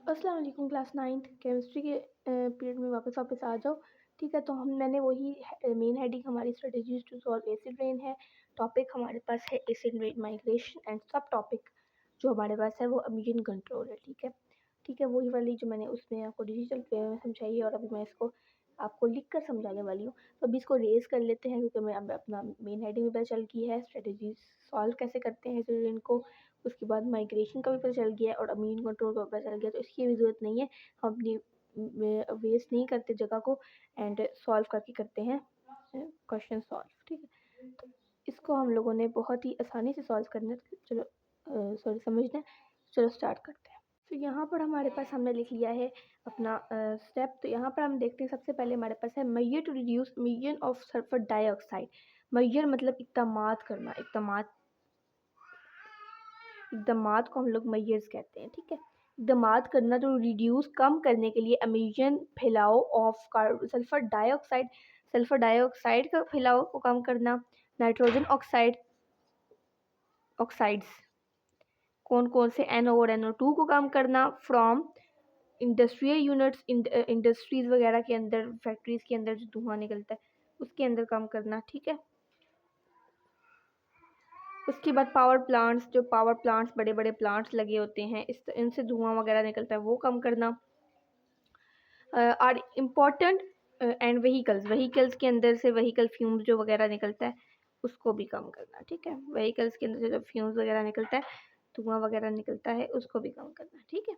अस्सलाम वालेकुम class 9th chemistry के पीरियड में वापस आ जाओ। ठीक है, तो मैंने वही मेन हेडिंग हमारी strategies to solve acid rain है। टॉपिक हमारे पास है acid rain migration and sub topic जो हमारे पास है वो एमिशन कंट्रोल है। ठीक है, वही वाली जो मैंने उसमें आपको डिजिटल वे में समझाई है और अभी मैं इसको आपको लिख कर समझाने वाली हूँ। तो अभी इसको रेज कर लेते हैं क्योंकि मैं अब अपना मेन हेडिंग भी पता चल गई है, स्ट्रेटजीज सॉल्व कैसे करते हैं एसिड रेन को। उसके बाद माइग्रेशन का भी पता चल गया है और अमीन कंट्रोल का पता चल गया, तो इसकी भी ज़रूरत नहीं है। हम अपनी वेस्ट नहीं करते जगह को एंड सॉल्व करके करते हैं क्वेश्चन सॉल्व। ठीक है, तो इसको हम लोगों ने बहुत ही आसानी से सॉल्व करना है। चलो समझना है। चलो स्टार्ट करते हैं। तो यहाँ पर हमारे पास हमने लिख लिया है अपना स्टेप। तो यहाँ पर हम देखते हैं सबसे पहले हमारे पास है measure to reduce emission of sulphur dioxide. Measure मतलब इक़दामात करना, इक़दामात को हम लोग मेजर्स कहते हैं। ठीक है, इक़दामात करना तो रिड्यूस कम करने के लिए एमिशन फैलाव ऑफ सल्फर डाइऑक्साइड का फैलाव को कम करना, नाइट्रोजन ऑक्साइड्स कौन कौन से NO और NO2 को कम करना फ्रॉम इंडस्ट्रियल यूनिट्स, इंडस्ट्रीज वगैरह के अंदर, फैक्ट्रीज के अंदर जो धुआं निकलता है उसके अंदर कम करना। ठीक है, उसके बाद पावर प्लांट्स, जो पावर प्लांट्स बड़े बड़े प्लांट्स लगे होते हैं इनसे धुआं वगैरह निकलता है वो कम करना। आर इम्पॉर्टेंट एंड व्हीकल्स के अंदर से व्हीकल फ्यूम्स जो वगैरह निकलता है उसको भी कम करना। ठीक है, व्हीकल्स के अंदर से जो फ्यूम्स वगैरह निकलता है, धुआं वगैरह निकलता है, उसको भी कम करना। ठीक है,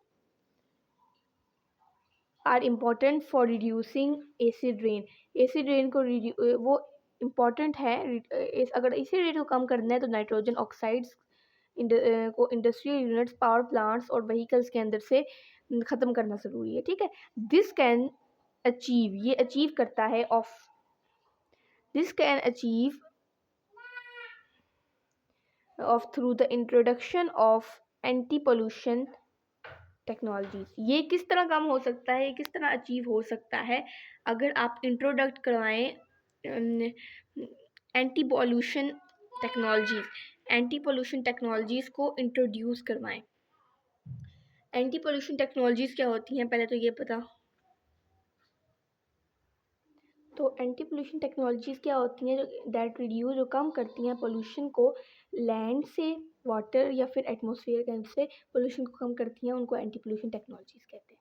are important for reducing acid rain को वो इम्पॉर्टेंट है। अगर एसिड रेन को कम करना है तो नाइट्रोजन ऑक्साइड्स को इंडस्ट्रियल यूनिट्स, पावर प्लांट्स और व्हीकल्स के अंदर से ख़त्म करना ज़रूरी है। ठीक है, दिस कैन अचीव करता है through the introduction of anti pollution technologies. ये किस तरह कम हो सकता है, किस तरह अचीव हो सकता है अगर आप इंट्रोडक्ट करवाएं एंटी पोल्यूशन टेक्नोलॉजीज़ को इंट्रोड्यूस करवाएं। एंटी पोल्यूशन टेक्नोलॉजीज़ क्या होती हैं पहले तो ये पता। तो एंटी पोल्यूशन टेक्नोलॉजीज़ क्या होती हैं जो कम करती हैं पोल्यूशन को लैंड से, वाटर या फिर एटमॉस्फेयर के अंदर से पोल्यूशन को कम करती हैं, उनको एंटी पोल्यूशन टेक्नोलॉजीज़ कहते हैं।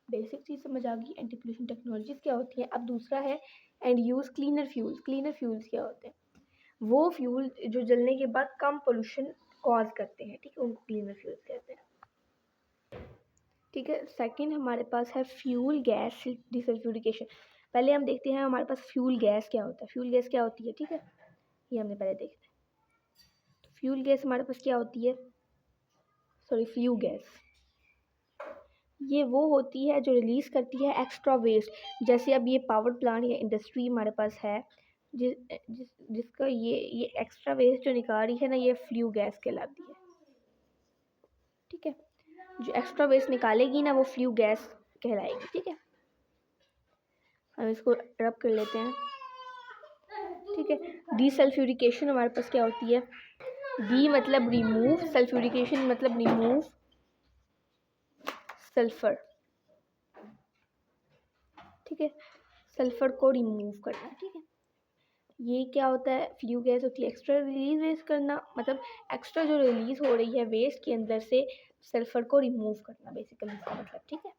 बेसिक चीज़ समझ आ गई एंटी पोल्यूशन टेक्नोलॉजीज़ क्या होती हैं। अब दूसरा है एंड यूज़ क्लीनर फ्यूल्स क्या होते हैं? वो फ्यूल जो जलने के बाद कम पोल्यूशन कॉज करते हैं। ठीक है, उनको क्लीनर फ्यूल्स कहते हैं। ठीक है, सेकंड हमारे पास है फ्यूल गैस डिसल्फ्यूरिकेशन। पहले हम देखते हैं हमारे पास फ्यूल गैस क्या होता है। फ्यूल गैस क्या होती है, ठीक है, ये हमने पहले देखते हैं। तो फ्यूल गैस हमारे पास क्या होती है, फ्लू गैस ये वो होती है जो रिलीज़ करती है एक्स्ट्रा वेस्ट। जैसे अब ये पावर प्लांट या इंडस्ट्री हमारे पास है जिसका ये एक्स्ट्रा वेस्ट जो निकाल रही है ना, ये फ्लू गैस कहलाती है। ठीक है, जो एक्स्ट्रा वेस्ट निकालेगी ना वो फ्लू गैस कहलाएगी। ठीक है, हम इसको रब कर लेते हैं। ठीक है, डीसल्फ्यूरिकेशन हमारे पास क्या होती है, डी मतलब रिमूव, सल्फ्यूरिकेशन मतलब रिमूव सल्फर। ठीक है, सल्फर को रिमूव करना। ठीक है, ये क्या होता है, फ्लू गैस होती है एक्स्ट्रा रिलीज वेस्ट करना, मतलब एक्स्ट्रा जो रिलीज हो रही है वेस्ट के अंदर से सल्फर को रिमूव करना बेसिकली इसका मतलब। ठीक है,